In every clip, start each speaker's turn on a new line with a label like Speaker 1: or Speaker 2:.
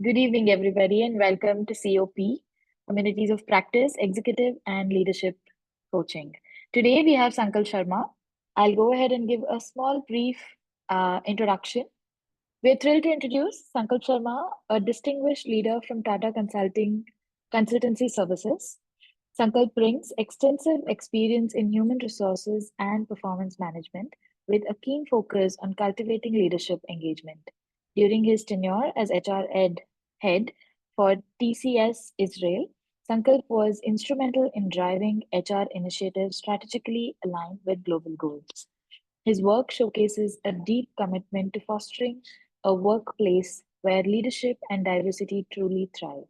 Speaker 1: Good evening, everybody, and welcome to COP, Communities of Practice, Executive and Leadership Coaching. Today we have Sankalp Sharma. I'll go ahead and give a small, brief introduction. We're thrilled to introduce Sankalp Sharma, a distinguished leader from Tata Consultancy Services. Sankalp brings extensive experience in human resources and performance management with a keen focus on cultivating leadership engagement. During his tenure as head for TCS Israel, Sankalp was instrumental in driving HR initiatives strategically aligned with global goals. His work showcases a deep commitment to fostering a workplace where leadership and diversity truly thrive.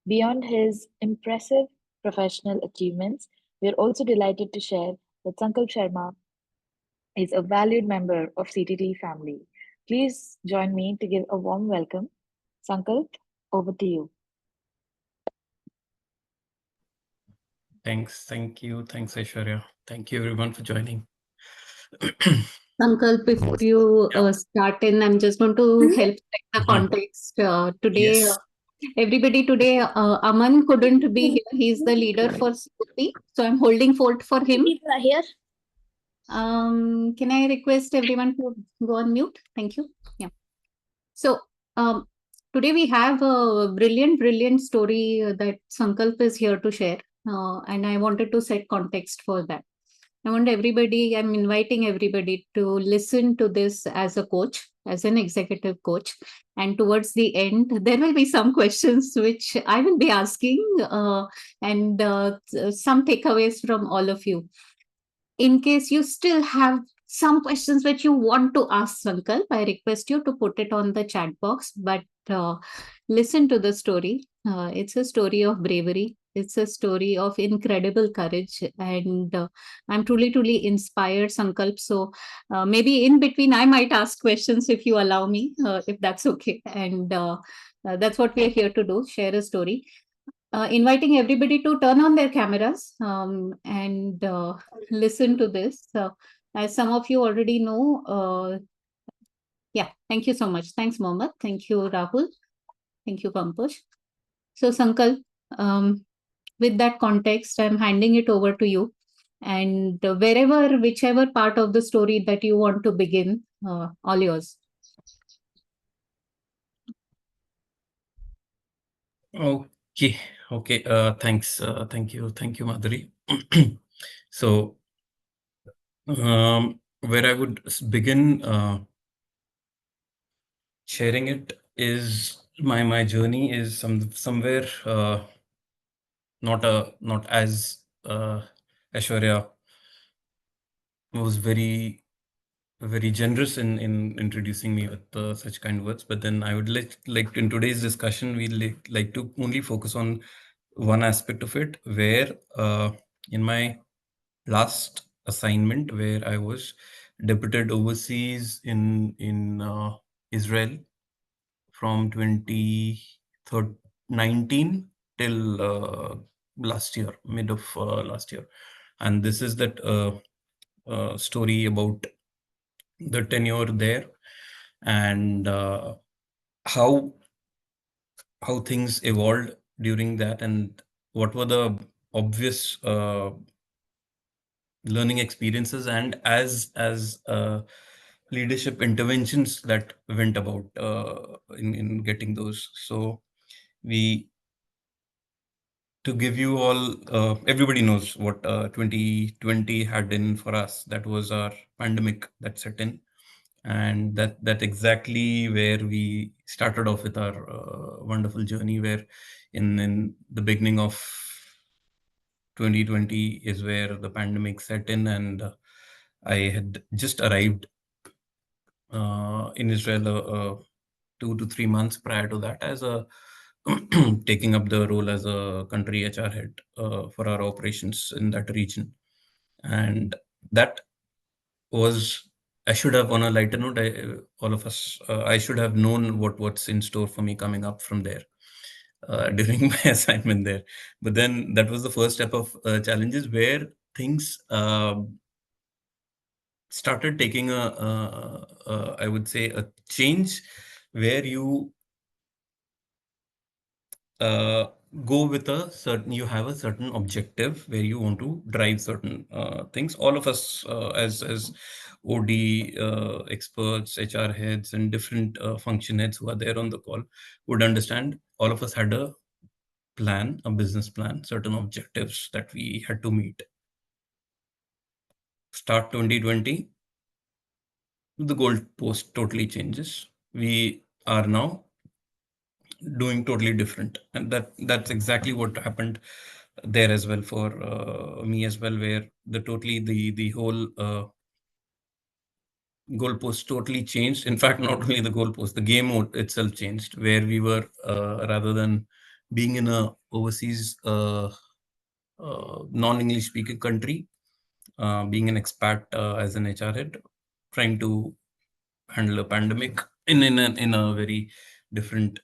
Speaker 1: Beyond his impressive professional achievements, we are also delighted to share that Sankalp Sharma is a valued member of CTT family. Please join me to give a warm welcome. Sankalp, over to you.
Speaker 2: Thanks. Thank you. Thanks, Aishwarya. Thank you, everyone, for joining.
Speaker 3: Sankalp, before you start in, I'm just going to help set the context. Today,
Speaker 2: Yes.
Speaker 3: everybody today, Aman couldn't be here. He's the leader for COP. So I'm holding fort for him.
Speaker 4: People are here.
Speaker 3: Can I request everyone to go on mute? Thank you. Yeah. So today we have a brilliant story that Sankalp is here to share. And I wanted to set context for that. I'm inviting everybody to listen to this as a coach, as an executive coach. And towards the end, there will be some questions which I will be asking and some takeaways from all of you. In case you still have some questions which you want to ask Sankalp, I request you to put it on the chat box, but listen to the story. It's a story of bravery. It's a story of incredible courage, and I'm truly inspired, Sankalp. So maybe in between, I might ask questions if you allow me, if that's okay. And that's what we're here to do, share a story. Inviting everybody to turn on their cameras and listen to this. As some of you already know, yeah, thank you so much. Thanks, Mohammed. Thank you, Rahul. Thank you, Pankaj. So, Sankalp, with that context, I'm handing it over to you. And whichever part of the story that you want to begin, all yours.
Speaker 2: Okay. Thanks. Thank you, Madhuri. So, where I would begin sharing it is my journey is somewhere not as Aishwarya was very generous in introducing me with such kind words. But then I would like in today's discussion, we like to only focus on one aspect of it, where in my last assignment, where I was deputed overseas in Israel from 2019 till last year, mid of last year. And this is that story about the tenure there and how things evolved during that, and what were the obvious learning experiences and as leadership interventions that went about in getting those. So to give you all, everybody knows what 2020 had in for us. That was our pandemic that set in, and that exactly where we started off with our wonderful journey, where in the beginning of 2020 is where the pandemic set in, and I had just arrived in Israel 2 to 3 months prior to that, as a taking up the role as a country HR head for our operations in that region. And that was, I should have, on a lighter note, all of us, I should have known what's in store for me coming up from there during my assignment there. But then that was the first step of challenges, where things started taking I would say, a change, where you go with a certain, you have a certain objective where you want to drive certain things. All of us as OD experts, HR heads, and different function heads who are there on the call would understand. All of us had a plan, a business plan, certain objectives that we had to meet. Start 2020, the goalpost totally changes. We are now doing totally different, and that's exactly what happened there as well for me as well, where the whole goalpost totally changed. In fact, not only the goalpost, the game mode itself changed, where we were rather than being in a overseas non-English speaking country, being an expat as an HR head, trying to handle a pandemic in a very different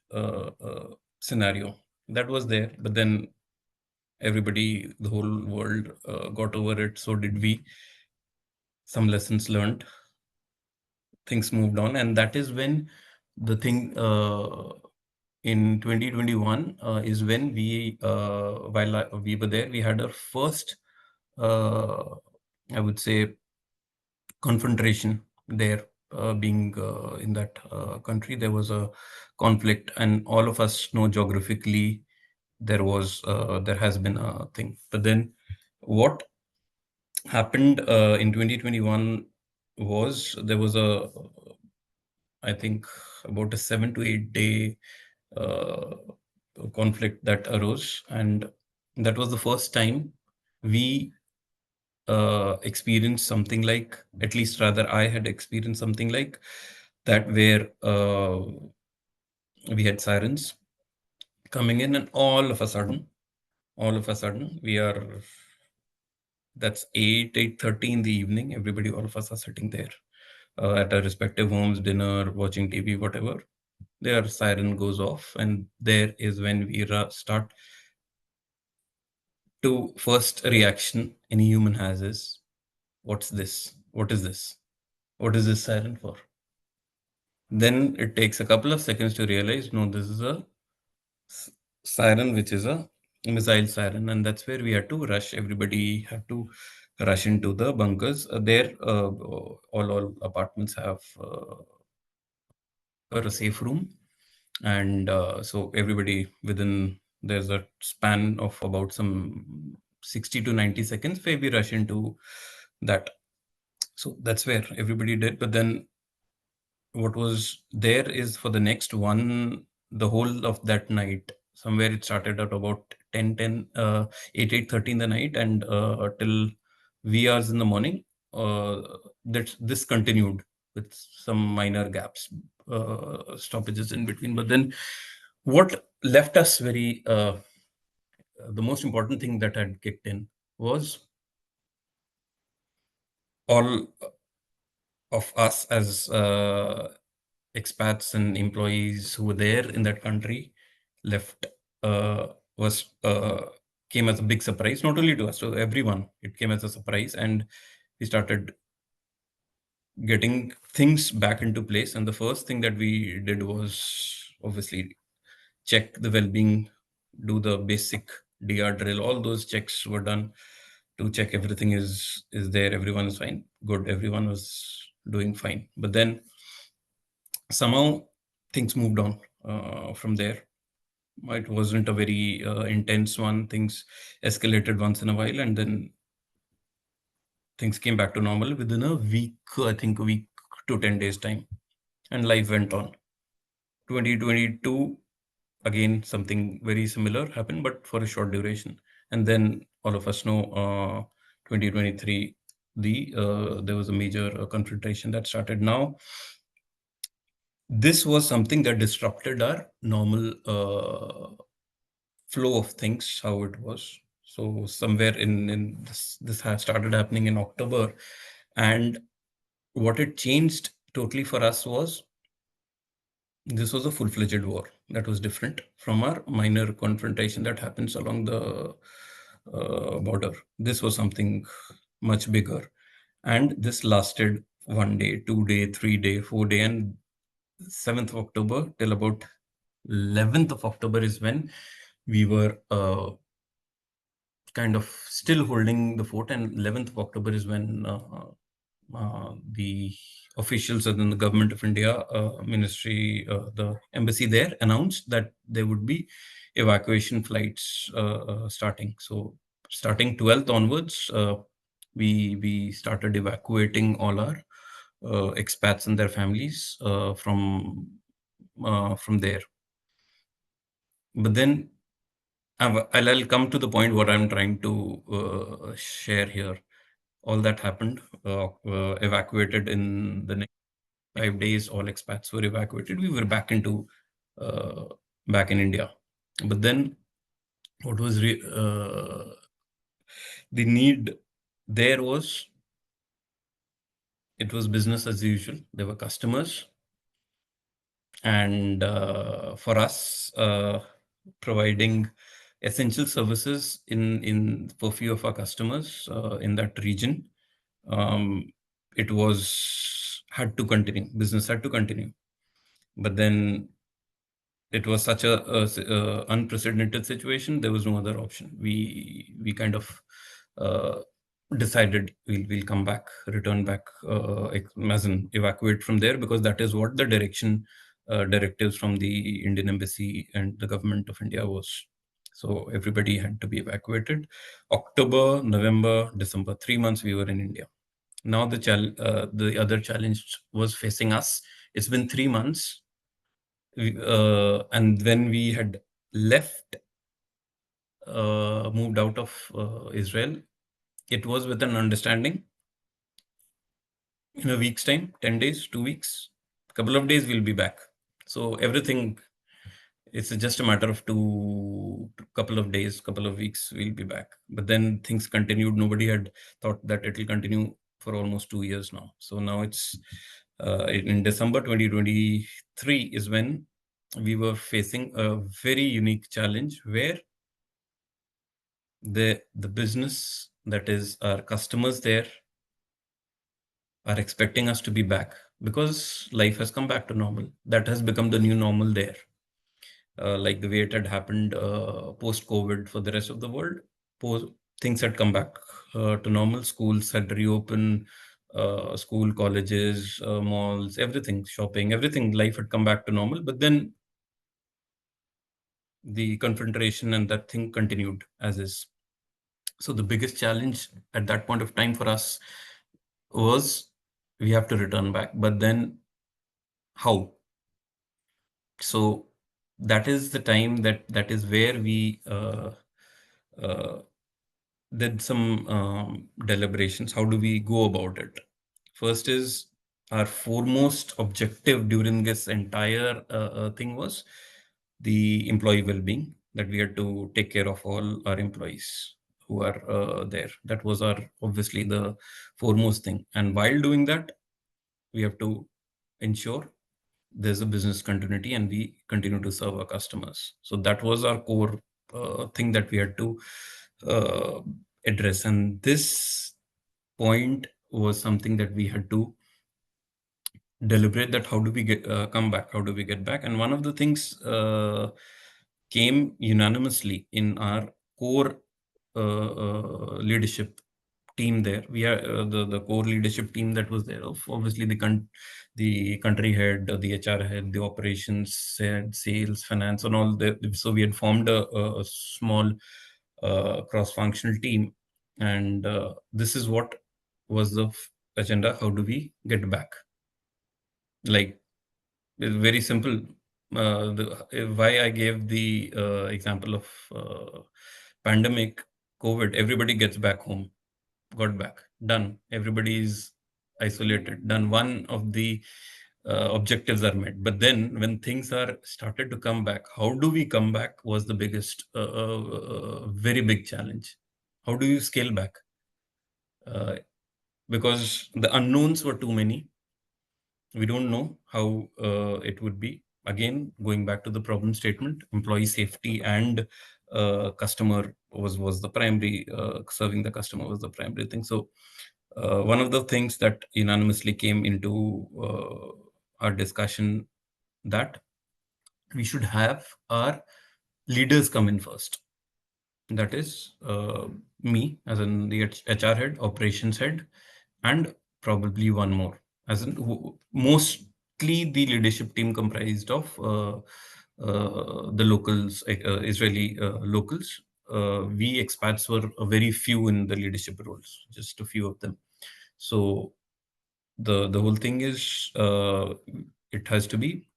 Speaker 2: scenario that was there. But then everybody, the whole world got over it. So did we. Some lessons learned, things moved on, and that is when the thing in 2021 is when we while we were there, we had our first I would say confrontation there. Being in that country, there was a conflict, and all of us know geographically there has been a thing. But then what happened in 2021 was there was I think about a 7 to 8 day uh, conflict that arose, and that was the first time we experienced something like, at least rather I had experienced something like that, where we had sirens coming in, and all of a sudden we are, that's 8:30 in the evening, everybody, all of us are sitting there at our respective homes, dinner, watching TV, whatever. Their siren goes off, and there is when we start to, first reaction any human has is, what's this? What is this? What is this siren for? Then it takes a couple of seconds to realize, no, this is a siren, which is a missile siren. And that's where we had to rush. Everybody had to rush into the bunkers. There, all apartments have a safe room. And so everybody within, there's a span of about some 60 to 90 seconds where we rush into that. So that's where everybody did. But then what was there is, for the next one, the whole of that night, somewhere it started at about 8:30 in the night, and till wee hours in the morning, that this continued with some minor gaps, stoppages in between. But then what left us very, the most important thing that had kicked in was all of us as expats and employees who were there in that country left, was came as a big surprise, not only to us, to everyone. It came as a surprise, and we started getting things back into place. And the first thing that we did was obviously check the well-being, do the basic DR drill. All those checks were done to check everything is there, everyone is fine, good, everyone was doing fine. But then somehow things moved on from there. It wasn't a very intense one. Things escalated once in a while, and then things came back to normal within a week, I think a week to 10 days time, and life went on. 2022, again, something very similar happened, but for a short duration. And then all of us know 2023, there was a major confrontation that started. Now, this was something that disrupted our normal flow of things, how it was. So somewhere in this had started happening in October, and what it changed totally for us was, this was a full-fledged war that was different from our minor confrontation that happens along the border. This was something much bigger, and this lasted 1 day, 2 day, 3 day, 4 day, and 7th of October till about 11th of October is when we were kind of still holding the fort, and 11th of October is when the officials within the government of India, ministry, the embassy there announced that there would be evacuation flights starting. So starting 12th onwards, we started evacuating all our expats and their families from there. But then I'll come to the point what I'm trying to share here. All that happened, evacuated in the next 5 days. All expats were evacuated. We were back in India. But then what was the need there was, it was business as usual. There were customers, and for us, providing essential services in for few of our customers in that region, it had to continue. Business had to continue. But then it was such a unprecedented situation. There was no other option. We kind of decided we'll come back, return back, as in evacuate from there, because that is what the directives from the Indian embassy and the government of India was. So everybody had to be evacuated. October, November, December, 3 months we were in India. Now the other challenge was facing us. It's been 3 months, and when we had left, moved out of Israel, it was with an understanding. In a week's time, 10 days, 2 weeks, couple of days, we'll be back. So everything, it's just a matter of couple of days, couple of weeks, we'll be back. But then things continued. Nobody had thought that it will continue for almost 2 years now. So now it's in December 2023 is when we were facing a very unique challenge, where the business, that is our customers there, are expecting us to be back, because life has come back to normal. That has become the new normal there. Like the way it had happened post-COVID for the rest of the world. Things had come back to normal. Schools had reopened, school, colleges, malls, everything, shopping, everything, life had come back to normal. But then the confrontation and that thing continued as is. So the biggest challenge at that point of time for us was, we have to return back. But then how? So that is the time that is where we did some deliberations. How do we go about it? First is, our foremost objective during this entire thing was the employee well-being, that we had to take care of all our employees who are there. That was obviously the foremost thing. And while doing that, we have to ensure there's a business continuity and we continue to serve our customers. So that was our core thing that we had to address. And this point was something that we had to deliberate, that how do we come back? How do we get back? And one of the things came unanimously in our core leadership team there. We are the core leadership team that was there, of obviously the country head, the HR head, the operations head, sales, finance, and all that. So we had formed a small cross-functional team, and this is what was the agenda. How do we get back? Like, it's very simple. Why I gave the example of pandemic, COVID, everybody gets back home, got back, done. Everybody is isolated, done. One of the objectives are met. But then when things are started to come back, how do we come back was the biggest, very big challenge. How do you scale back? Because the unknowns were too many. We don't know how it would be. Again, going back to the problem statement, employee safety and customer was the primary, serving the customer was the primary thing. So one of the things that unanimously came into our discussion, that we should have our leaders come in first. That is me, as in the HR head, operations head, and probably one more, as in mostly the leadership team comprised of the locals, Israeli locals. We expats were very few in the leadership roles, just a few of them. So the whole thing is it has to be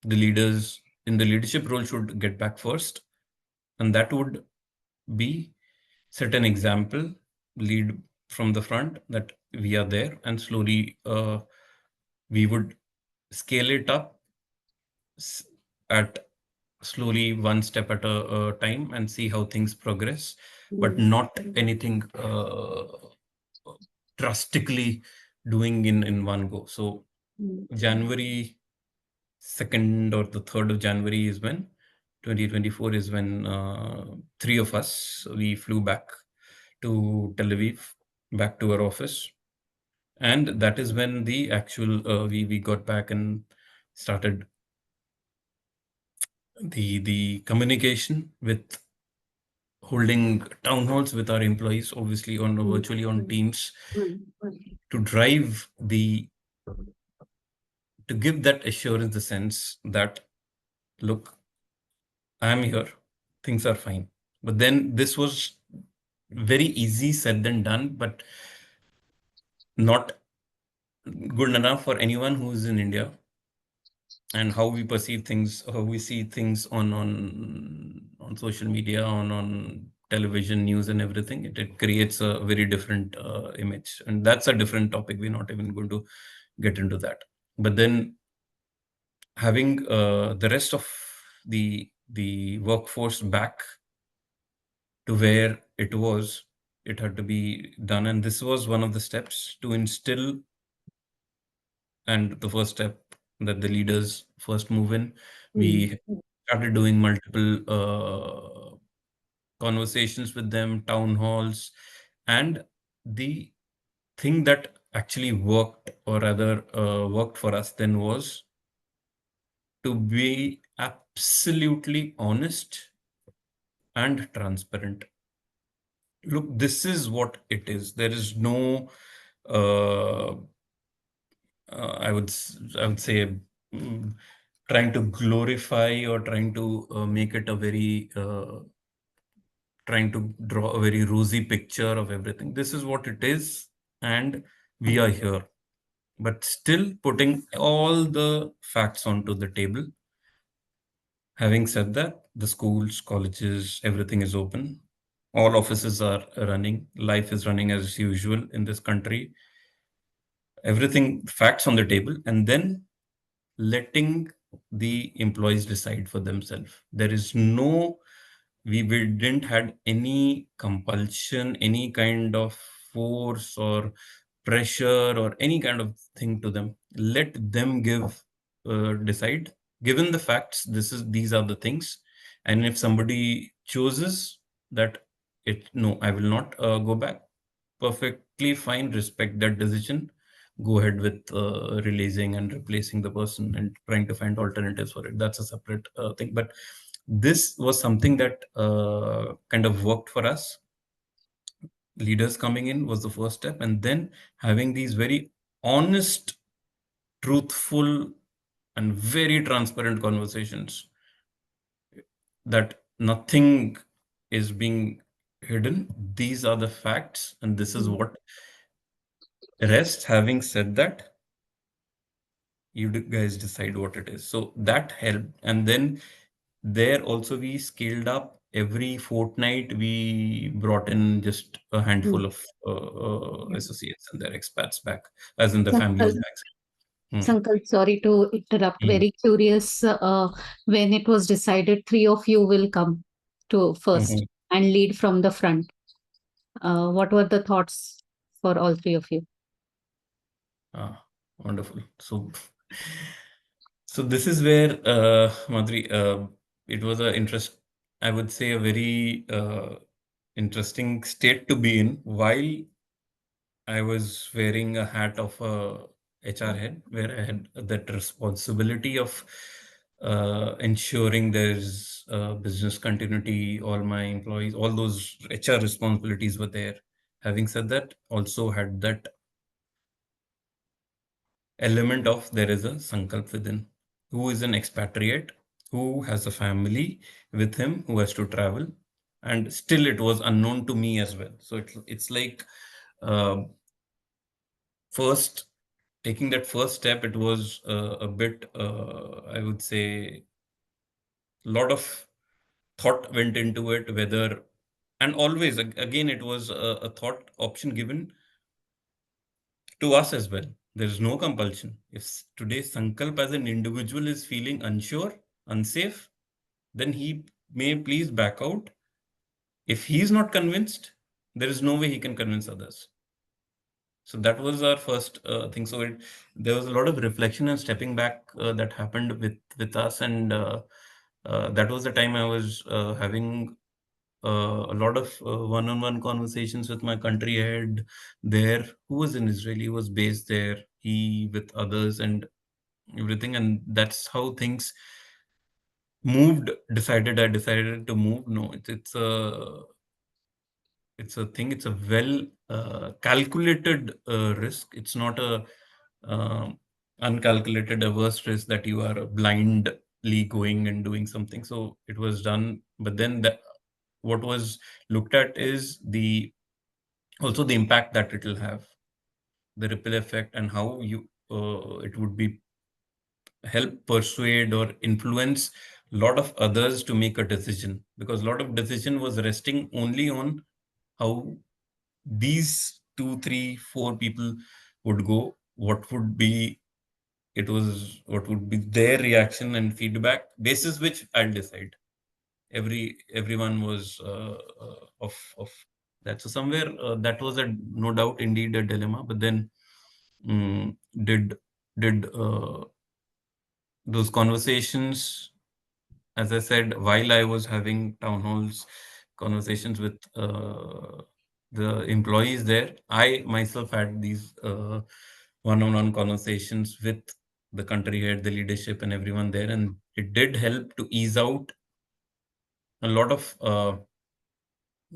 Speaker 2: the leaders in the leadership role should get back first, and that would be set an example, lead from the front that we are there, and slowly we would scale it up at slowly one step at a time and see how things progress, but not anything drastically doing in one go. So January 2nd or the 3rd of January is when 2024 is when three of us, we flew back to Tel Aviv, back to our office. And that is when the actual, we got back and started the communication with holding town halls with our employees, obviously on virtually on Teams, to drive to give that assurance, the sense that, look, I am here, things are fine. But then this was very easy said than done, but not good enough for anyone who is in India, and how we perceive things, how we see things on social media, on television, news, and everything. It creates a very different image, and that's a different topic. We're not even going to get into that. But then having the rest of the workforce back to where it had to be done, and this was one of the steps to instill, and the first step that the leaders first move in. We started doing multiple conversations with them, town halls, and the thing that actually worked, or rather worked for us then, was to be absolutely honest and transparent. Look, this is what it is. There is no uh, I would say, mm, trying to glorify or trying to make it a very trying to draw a very rosy picture of everything. This is what it is, and we are here. But still putting all the facts onto the table. Having said that, the schools, colleges, everything is open. All offices are running. Life is running as usual in this country. Everything, facts on the table, and then letting the employees decide for themselves. There is no, we didn't had any compulsion, any kind of force or pressure or any kind of thing to them. Let them decide. Given the facts, these are the things, and if somebody chooses that, no, I will not go back, perfectly fine, respect that decision, go ahead with releasing and replacing the person and trying to find alternatives for it. That's a separate thing. But this was something that kind of worked for us. Leaders coming in was the first step, and then having these very honest, truthful, and very transparent conversations, that nothing is being hidden. These are the facts, and this is what rest. Having said that, you guys decide what it is. So that helped. And then there also we scaled up. Every fortnight we brought in just a handful of associates and their expats back, as in the families
Speaker 3: Sankalp,
Speaker 2: back. Hmm.
Speaker 3: Sankalp, sorry to interrupt. Very curious. When it was decided, three of you will come to first and lead from the front. What were the thoughts for all three of you?
Speaker 2: Wonderful. So this is where, Madhuri, it was I would say, a very interesting state to be in, while I was wearing a hat of a HR head, where I had that responsibility of ensuring there's business continuity, all my employees, all those HR responsibilities were there. Having said that, also had that element of there is a Sankalp within, who is an expatriate, who has a family with him, who has to travel, and still it was unknown to me as well. So it's like uh, first taking that first step, it was a bit, I would say, a lot of thought went into it, whether, and always again, it was a thought option given to us as well. There is no compulsion. If today Sankalp as an individual is feeling unsure, unsafe, then he may please back out. If he is not convinced, there is no way he can convince others. So that was our first thing. So there was a lot of reflection and stepping back that happened with us, and that was the time I was having a lot of one-on-one conversations with my country head there, who was in Israel. He was based there, he with others and everything, and that's how things moved. I decided to move. No, it's a thing. It's a well calculated risk. It's not a uncalculated averse risk that you are blindly going and doing something. So it was done, but then what was looked at is also the impact that it will have, the ripple effect, and how it would be help persuade or influence a lot of others to make a decision, because a lot of decision was resting only on how these 2 3 4 people would go, what would be their reaction and feedback, basis which I'll decide. Everyone was of that. So somewhere that was a no doubt indeed a dilemma. But then mm, did those conversations, as I said, while I was having town halls conversations with the employees there, I myself had these one-on-one conversations with the country head, the leadership, and everyone there, and it did help to ease out a lot of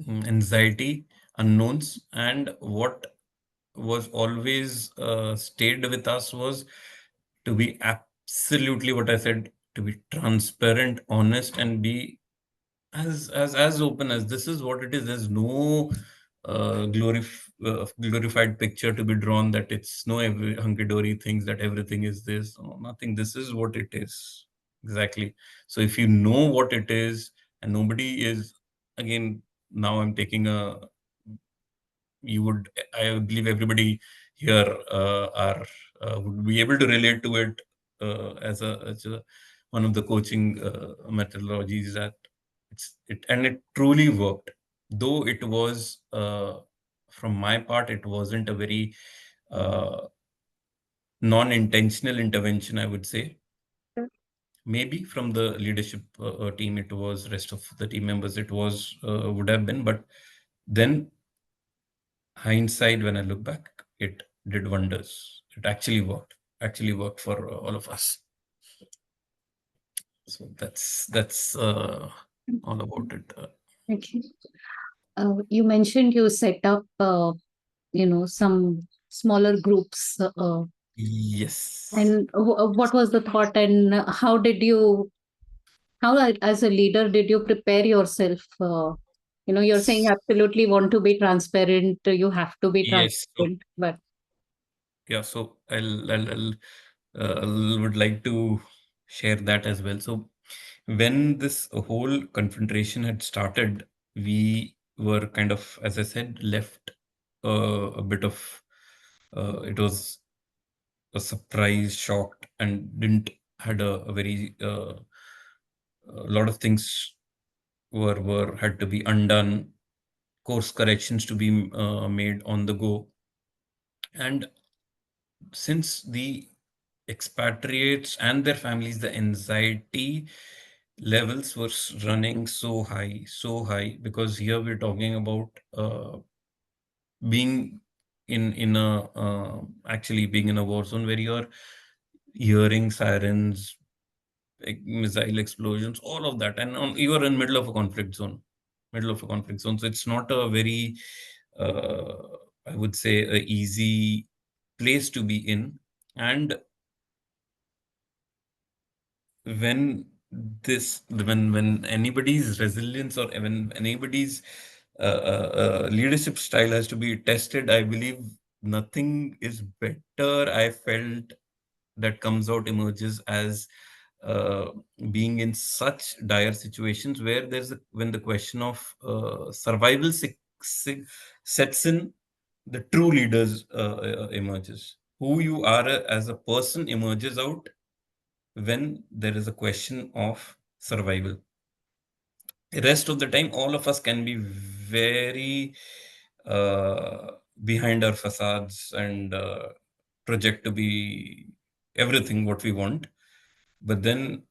Speaker 2: anxiety, unknowns, and what was always stayed with us was to be absolutely what I said, to be transparent, honest, and be as open as this is what it is. There's no glorified picture to be drawn, that it's no every hunky-dory things, that everything is this. No, nothing. This is what it is. Exactly. So if you know what it is, and nobody is, again, now I'm taking a, I believe everybody here are would be able to relate to it as a one of the coaching methodologies, that and it truly worked. Though it was from my part, it wasn't a very uh, non-intentional intervention, I would say. Maybe from the leadership team, it was, rest of the team members, it was would have been, but then hindsight, when I look back, it did wonders. It actually worked for all of us. So that's all about it.
Speaker 3: Okay. You mentioned you set up, some smaller groups.
Speaker 2: Yes.
Speaker 3: And what was the thought, and as a leader, did you prepare yourself? You're saying absolutely want to be transparent. You have to be
Speaker 2: Yes. So
Speaker 3: transparent, but
Speaker 2: yeah, so I'll would like to share that as well. So when this whole confrontation had started, we were kind of, as I said, left a bit of it was a surprise, shocked, and didn't had a very a lot of things were had to be undone, course corrections to be made on the go. And since the expatriates and their families, the anxiety levels were running so high, because here we're talking about being in a actually being in a war zone, where you're hearing sirens, missile explosions, all of that, and you are in middle of a conflict zone, So it's not a very, uh, I would say, a easy place to be in. And when when anybody's resilience or when anybody's leadership style has to be tested, I believe nothing is better. I felt that comes out emerges as uh, being in such dire situations where when the question of survival sets in, the true leaders emerges. Who you are as a person emerges out when there is a question of survival. The rest of the time, all of us can be very behind our facades and project to be everything what we want. But then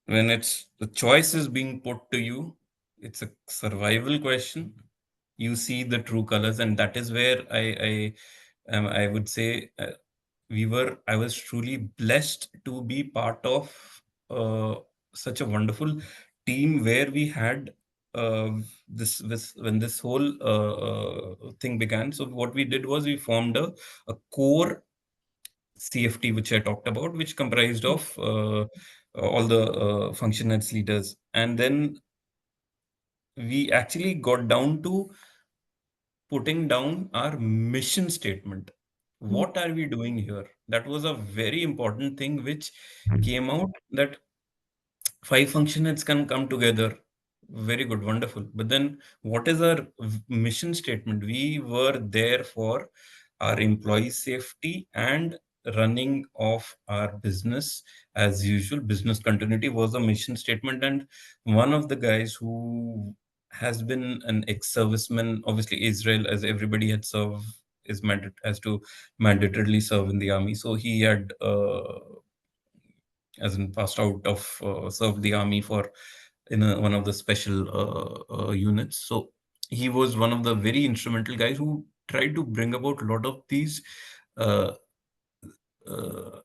Speaker 2: when it's the choice is being put to you, it's a survival question. You see the true colors, and that is where I would say I was truly blessed to be part of such a wonderful team where we had this when this whole thing began. So what we did was we formed a core CFT, which I talked about, which comprised of all the function heads leaders. And then we actually got down to putting down our mission statement. What are we doing here? That was a very important thing which came out, that five function heads can come together. Very good, wonderful. But then what is our mission statement? We were there for our employee safety and running of our business as usual. Business continuity was a mission statement. And one of the guys who has been an ex-serviceman, obviously Israel, as everybody had served, has to mandatorily serve in the army. So he had as in passed out of served the army for in one of the special units. So he was one of the very instrumental guys who tried to bring about a lot of these uh, uh,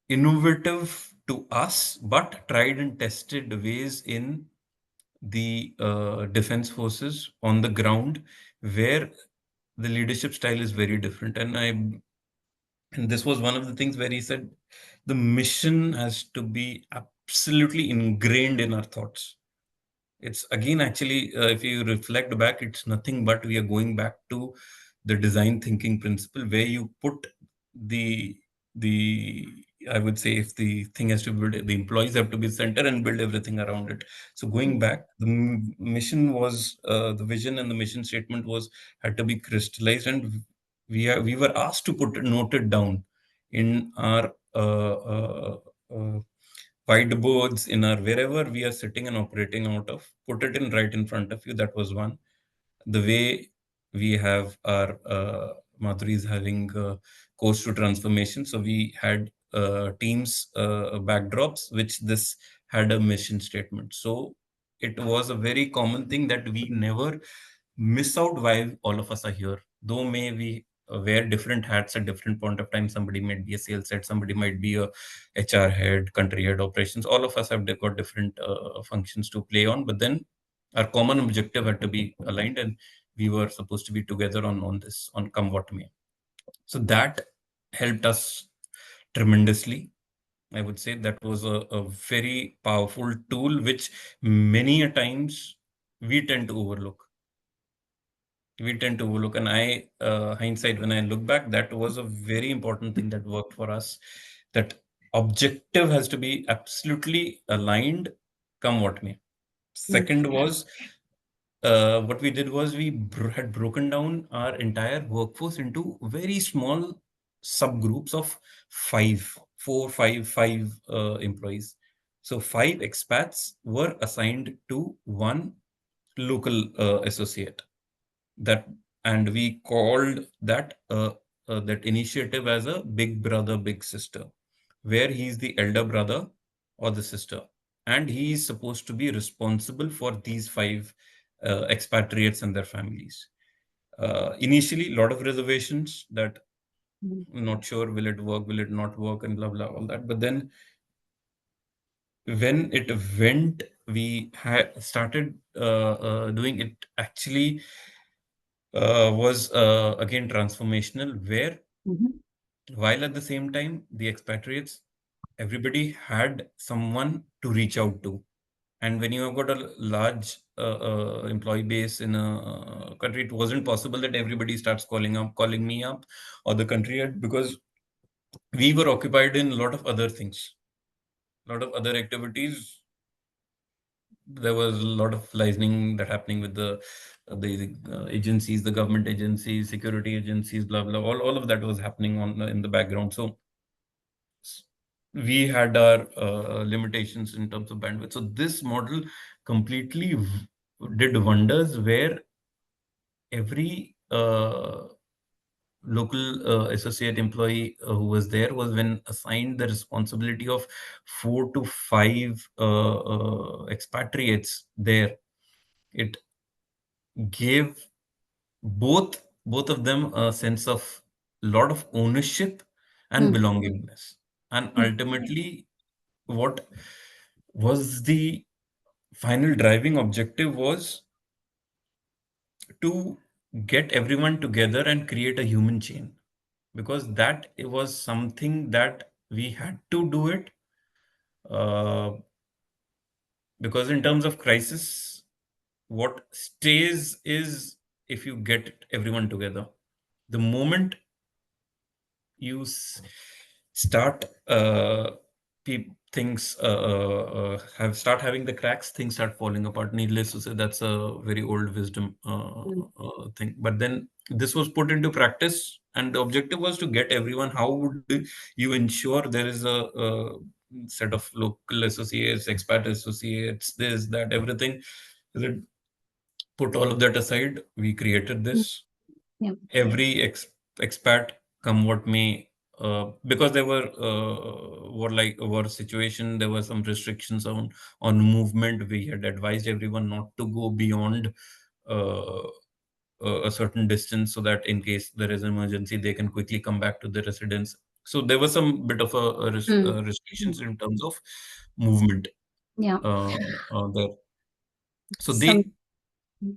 Speaker 2: innovative to us but tried and tested ways in the defense forces on the ground, where the leadership style is very different. And this was one of the things where he said the mission has to be absolutely ingrained in our thoughts. It's again, actually, if you reflect back, it's nothing but we are going back to the design thinking principle, where you put the the I would say, if the thing has to build, the employees have to be center and build everything around it. So going back, the mission was the vision and the mission statement was had to be crystallized, and we were asked to note it down in our whiteboards, in our wherever we are sitting and operating out of, put it in right in front of you. That was one. The way we have our Madhuri is having course to transformation. So we had teams backdrops, which this had a mission statement. So it was a very common thing that we never miss out why all of us are here. Though may we wear different hats at different point of time. Somebody might be a sales head, somebody might be a HR head, country head, operations. All of us have got different functions to play on. But then our common objective had to be aligned, and we were supposed to be together on this, on come what may. So that helped us tremendously. I would say that was a very powerful tool, which many a times we tend to overlook. And I hindsight, when I look back, that was a very important thing that worked for us. That objective has to be absolutely aligned, come what may. Second was, what we did was we had broken down our entire workforce into very small subgroups of five employees. So five expats were assigned to one local associate. That And we called that initiative as a big brother, big sister, where he's the elder brother or the sister, and he is supposed to be responsible for these five expatriates and their families. Initially, a lot of reservations that not sure will it work, will it not work, and blah blah all that. But then when it went, we had started doing it actually was again transformational, where
Speaker 3: Mhm.
Speaker 2: while at the same time the expatriates, everybody had someone to reach out to. And when you have got a large employee base in a country, it wasn't possible that everybody starts calling me up, or the country head, because we were occupied in a lot of other things, a lot of other activities. There was a lot of licensing that happening with the agencies, the government agencies, security agencies, blah blah. All of that was happening on in the background. So we had our limitations in terms of bandwidth. So this model completely did wonders, where every local associate employee who was there was when assigned the responsibility of 4 to 5 expatriates there. It gave both of them a sense of lot of ownership and
Speaker 3: Mm.
Speaker 2: belongingness. And
Speaker 3: Mm.
Speaker 2: ultimately, what was the final driving objective was to get everyone together and create a human chain, because that it was something that we had to do it, uh, because in terms of crisis, what stays is if you get everyone together. The moment you start things have start having the cracks, things start falling apart. Needless to say, that's a very old wisdom
Speaker 3: Mm.
Speaker 2: thing. But then this was put into practice, and the objective was to get everyone. How would you ensure there is a set of local associates, expat associates, this, that, everything? Then put all of that aside, we created
Speaker 3: Mm.
Speaker 2: this.
Speaker 3: Yeah.
Speaker 2: Every expat, come what may, because there were situation, there were some restrictions on movement. We had advised everyone not to go beyond uh, a certain distance, so that in case there is an emergency, they can quickly come back to the residence. So there was some bit of
Speaker 3: Mm. Mm.
Speaker 2: restrictions in terms of movement
Speaker 3: Yeah.
Speaker 2: uh, there. So
Speaker 3: Some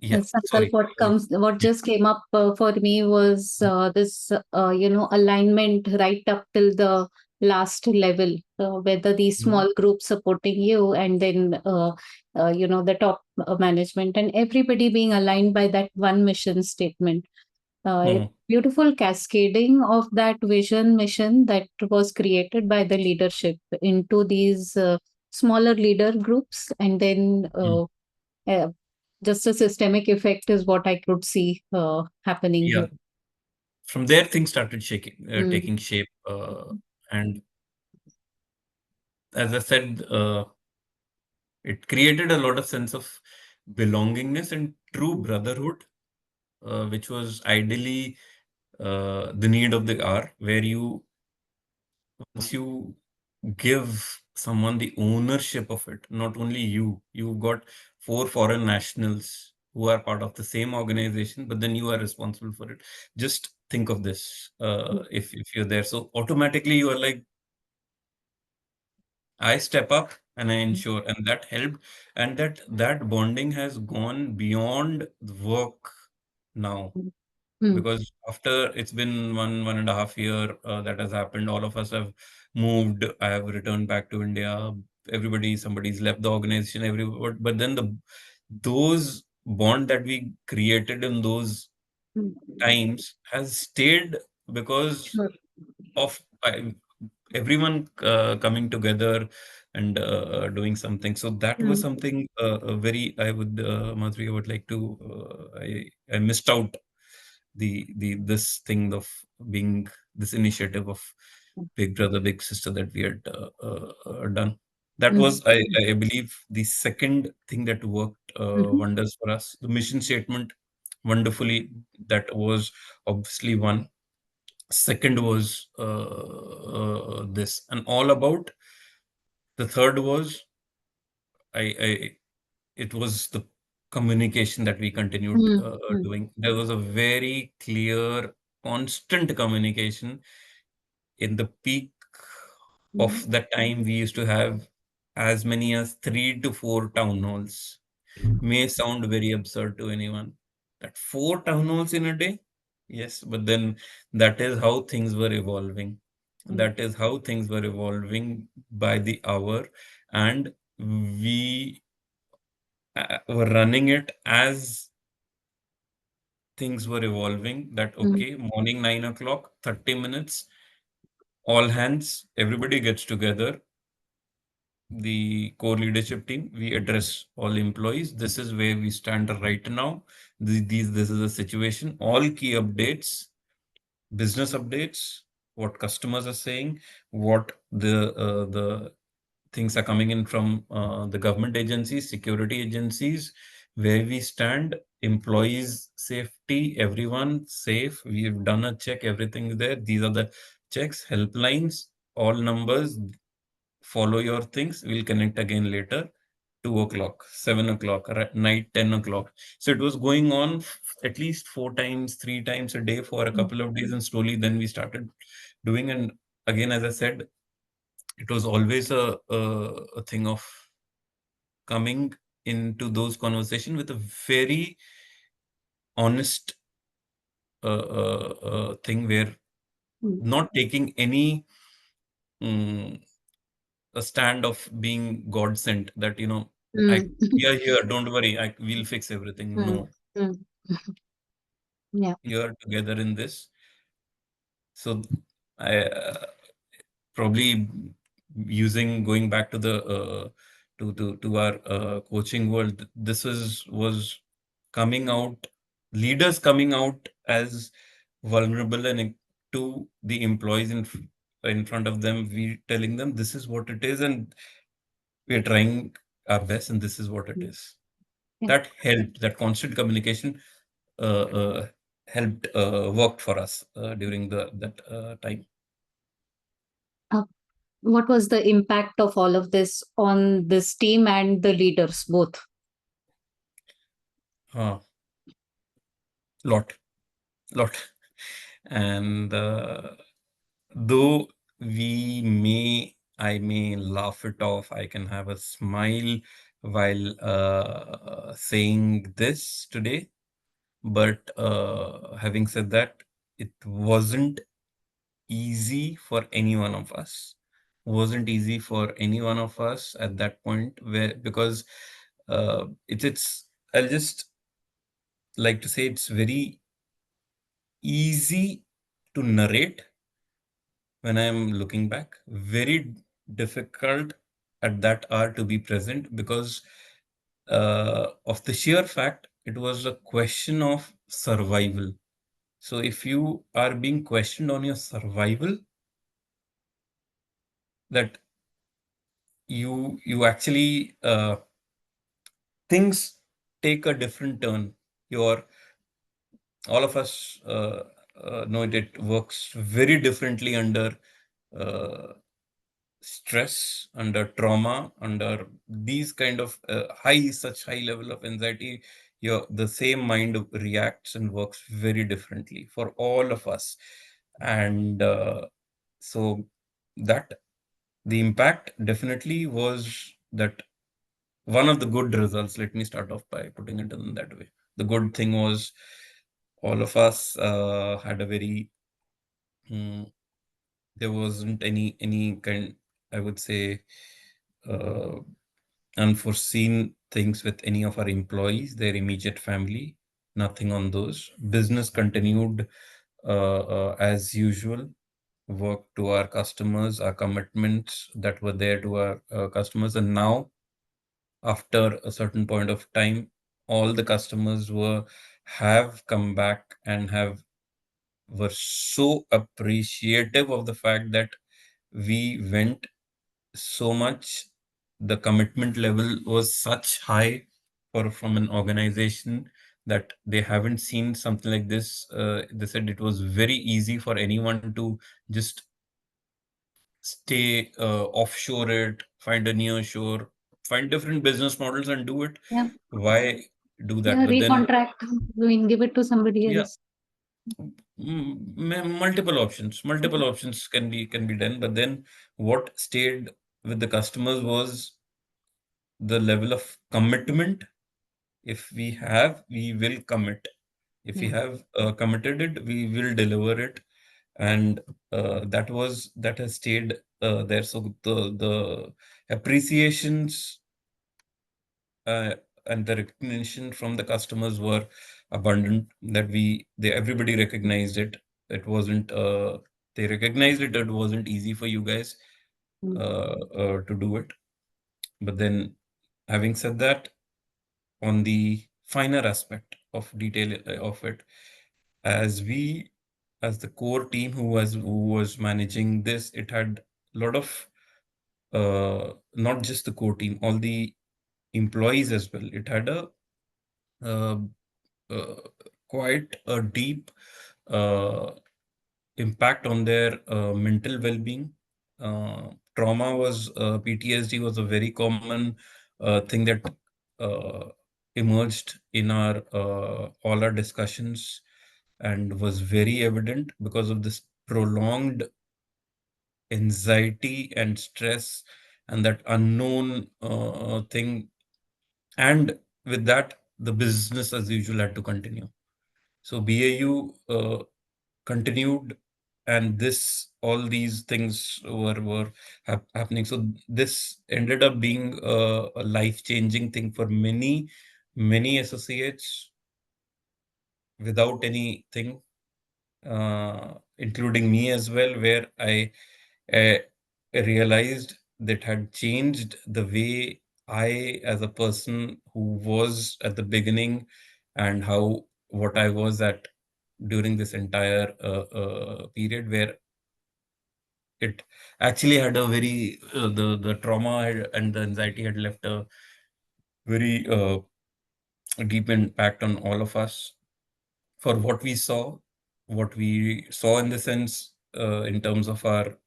Speaker 2: yeah,
Speaker 3: Sankalp,
Speaker 2: sorry.
Speaker 3: what just came up for me was this, alignment right up till the last level, whether these
Speaker 2: Mhm.
Speaker 3: small groups supporting you, and then, the top management, and everybody being aligned by that one mission statement. A
Speaker 2: Mhm.
Speaker 3: beautiful cascading of that vision mission that was created by the leadership into these smaller leader groups, and then
Speaker 2: Mhm.
Speaker 3: uh, just a systemic effect is what I could see happening
Speaker 2: Yeah.
Speaker 3: here.
Speaker 2: From there, things started
Speaker 3: Mm.
Speaker 2: taking shape. And as I said, it created a lot of sense of belongingness and true brotherhood, which was ideally the need of the hour, where once you give someone the ownership of it, not only you've got 4 foreign nationals who are part of the same organization, but then you are responsible for it. Just think of this, if you're there. So automatically you are like, I step up and I ensure, and that helped, and that bonding has gone beyond the work now,
Speaker 3: Mm.
Speaker 2: because after it's been 1.5 year that has happened, all of us have moved. I have returned back to India. Somebody's left the organization. Everybody, but then those bond that we created in those
Speaker 3: Mm.
Speaker 2: times has stayed because
Speaker 3: Sure.
Speaker 2: of everyone coming together and doing something. So that was
Speaker 3: Mm.
Speaker 2: something very, Madhuri, I would like to, I missed out the this thing of being this initiative of Big Brother, Big Sister that we had done. That
Speaker 3: Mm.
Speaker 2: was, I believe, the second thing that worked
Speaker 3: Mhm.
Speaker 2: wonders for us. The mission statement, wonderfully, that was obviously one. Second was this, and all about. The third was, I it was the communication that we continued
Speaker 3: Mm. Mm.
Speaker 2: doing. There was a very clear, constant communication in the peak of
Speaker 3: Mm.
Speaker 2: that time. We used to have as many as 3 to 4 town halls. May sound very absurd to anyone. That 4 town halls in a day? Yes, but then that is how things were evolving. That is how things were evolving by the hour, and we were running it as things were evolving. That okay, morning 9 o'clock, 30 minutes, all hands, everybody gets together. The core leadership team, we address all employees. This is where we stand right now. This is the situation. All key updates, business updates, what customers are saying, what the things are coming in from the government agencies, security agencies, where we stand, employees safety, everyone safe. We've done a check, everything is there. These are the checks, helplines, all numbers. Follow your things. We'll connect again later. 2 o'clock, 7 o'clock, night 10 o'clock. So it was going on at least 4 times, 3 times a day for a couple of days, and slowly then we started doing. And again, as I said, it was always a thing of coming into those conversations with a very honest thing, where not taking any a stand of being God sent, that we are here, don't worry, we'll fix everything. No,
Speaker 3: Yeah.
Speaker 2: you are together in this. So I probably going back to the to our coaching world, this was coming out, leaders coming out as vulnerable, and to the employees in front of them, we telling them this is what it is, and we're trying our best, and this is what it is.
Speaker 3: Yeah.
Speaker 2: That helped. That constant communication helped, worked for us during that time.
Speaker 3: What was the impact of all of this on this team and the leaders both?
Speaker 2: Lot. And though I may laugh it off, I can have a smile while saying this today. But having said that, it wasn't easy for any one of us. Wasn't easy for any one of us at that point, because it's I'll just like to say, it's very easy to narrate when I'm looking back. Very difficult at that hour to be present, because of the sheer fact it was a question of survival. So if you are being questioned on your survival, that you actually things take a different turn. Your All of us know it works very differently under uh, stress, under trauma, under these kind of such high level of anxiety. The same mind reacts and works very differently for all of us. And so that the impact definitely was that. One of the good results, let me start off by putting it in that way. The good thing was all of us had a very there wasn't any kind, I would say, uh, unforeseen things with any of our employees, their immediate family, nothing on those. Business continued as usual, work to our customers, our commitments that were there to our customers. And now, after a certain point of time, all the customers have come back and were so appreciative of the fact that we went so much. The commitment level was such high from an organization, that they haven't seen something like this. They said it was very easy for anyone to just stay offshore it, find a near shore, find different business models and do it.
Speaker 3: Yeah.
Speaker 2: Why do that?
Speaker 3: Yeah,
Speaker 2: But then,
Speaker 3: recontract, give it to somebody
Speaker 2: yeah,
Speaker 3: else.
Speaker 2: multiple options can be done. But then what stayed with the customers was the level of commitment. If we have, we will commit. If we
Speaker 3: Yeah.
Speaker 2: have committed it, we will deliver it, and that has stayed there. So the appreciations uh, and the recognition from the customers were abundant. That they everybody recognized it. It wasn't they recognized it. It wasn't easy for you guys
Speaker 3: Mm.
Speaker 2: to do it. But then, having said that, on the finer aspect of detail of it, as we, as the core team who was managing this, it had a lot of not just the core team, all the employees as well. It had a uh, uh, quite a deep uh, impact on their mental well-being. Trauma was PTSD was a very common thing that uh, emerged in our all our discussions, and was very evident because of this prolonged anxiety and stress and that unknown thing. And with that, the business as usual had to continue. So BAU continued, and all these things were happening. So this ended up being a life-changing thing for many associates without anything, including me as well, where I realized that had changed the way I, as a person who was at the beginning, and how what I was at during this entire period, where it actually had a very the trauma and the anxiety had left a very deep impact on all of us. For what we saw in the sense, in terms of our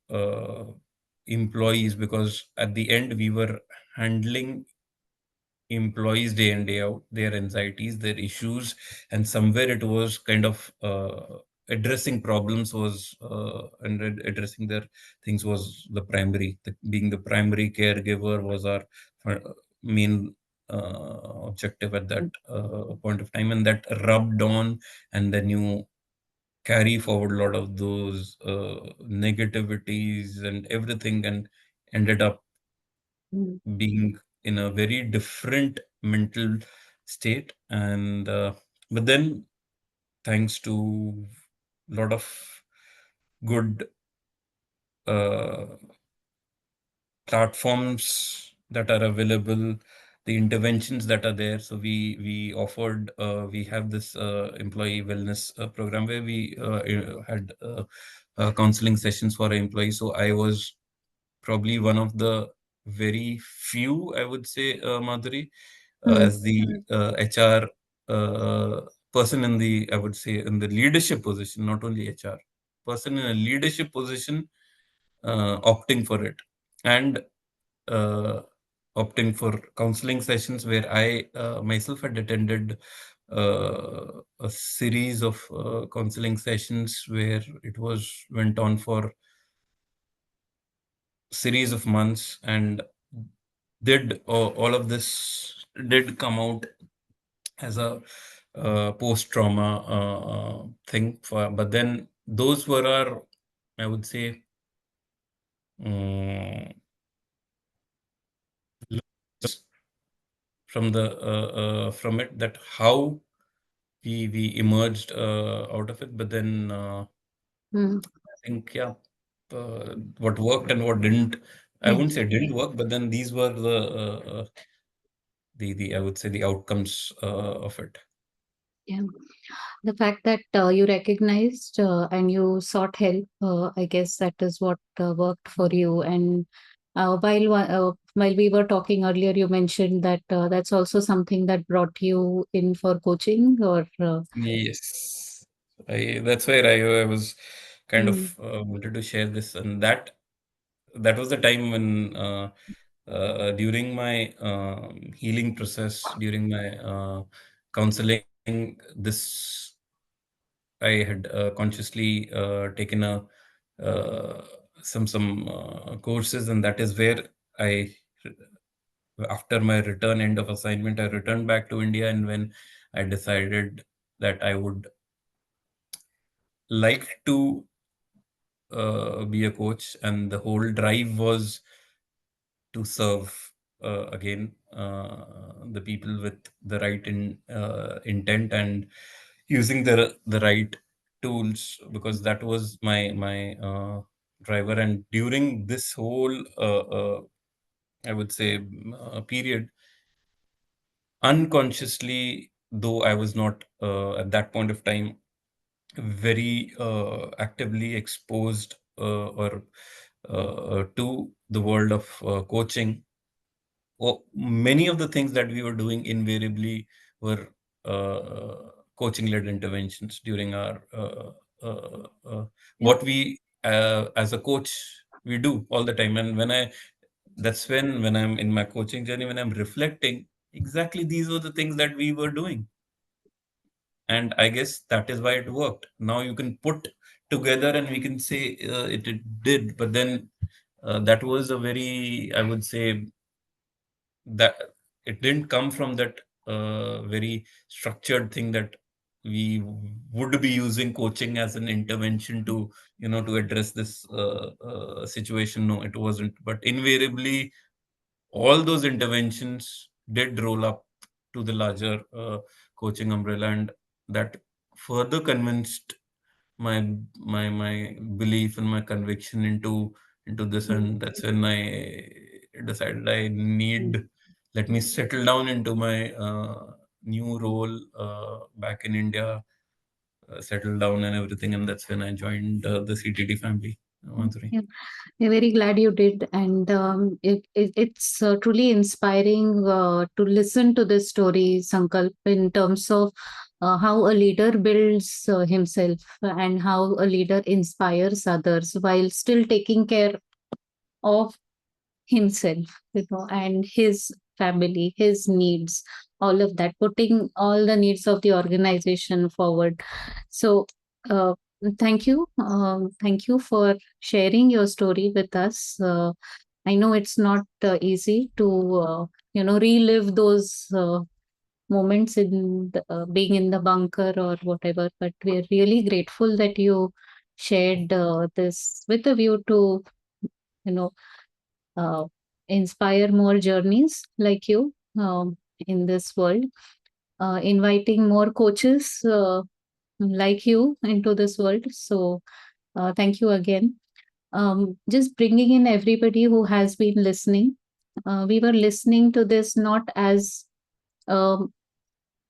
Speaker 2: employees, because at the end we were handling employees day in day out, their anxieties, their issues, and somewhere it was kind of addressing problems was and addressing their things was the primary, being the primary caregiver was our uh, main objective at that point of time, and that rubbed on. And then you carry forward a lot of those negativities and everything, and ended up
Speaker 3: Mm.
Speaker 2: being in a very different mental state. And but then, thanks to a lot of good uh, platforms that are available, the interventions that are there, so we offered we have this employee wellness program where we had counseling sessions for our employees. So I was probably one of the very few, I would say, Madhuri,
Speaker 3: Mm.
Speaker 2: as the HR person in the, I would say, in the leadership position, not only HR, person in a leadership position, opting for it, and uh, opting for counseling sessions where I myself had attended a series of counseling sessions where it was went on for series of months, and did all of this did come out as a post-trauma thing. But then those were our, I would say, um, from the from it, that how we emerged out of it. But then
Speaker 3: Mm.
Speaker 2: I think, yeah, what worked and what didn't, I
Speaker 3: Yeah.
Speaker 2: wouldn't say didn't work, but then these were the I would say the outcomes of it.
Speaker 3: Yeah. The fact that you recognized and you sought help, I guess that is what worked for you. And while we were talking earlier, you mentioned that that's also something that brought you in for coaching, or
Speaker 2: Yes, that's where I was kind of
Speaker 3: mm,
Speaker 2: wanted to share this, and that was the time when during my healing process, during my counseling, this I had consciously taken a some courses, and that is where I after my return end of assignment, I returned back to India, and when I decided that I would like to be a coach, and the whole drive was to serve again the people with the right intent and using the right tools, because that was my driver. And during this whole I would say period, unconsciously, though I was not at that point of time very actively exposed or to the world of coaching, many of the things that we were doing invariably were coaching-led interventions during our
Speaker 3: Yeah.
Speaker 2: what we as a coach we do all the time. And that's when I'm in my coaching journey, when I'm reflecting, exactly these were the things that we were doing. And I guess that is why it worked. Now you can put together and we can say it did, but then that was a very, I would say, that it didn't come from that very structured thing that we would be using coaching as an intervention to, to address this situation. No, it wasn't. But invariably, all those interventions did roll up to the larger coaching umbrella, and that further convinced my belief and my conviction into this. And that's when I decided I need, let me settle down into my new role back in India, settle down and everything. And that's when I joined the CTT family, Madhuri.
Speaker 3: Yeah. We're very glad you did, and it's truly inspiring to listen to this story, Sankalp, in terms of how a leader builds himself and how a leader inspires others while still taking care of himself, and his family, his needs, all of that, putting all the needs of the organization forward. So, uh, thank you. Thank you for sharing your story with us. I know it's not easy to, relive those moments in being in the bunker or whatever, but we're really grateful that you shared this with a view to, you know, uh, inspire more journeys like you in this world, inviting more coaches like you into this world. So, thank you again. Just bringing in everybody who has been listening. We were listening to this not as um,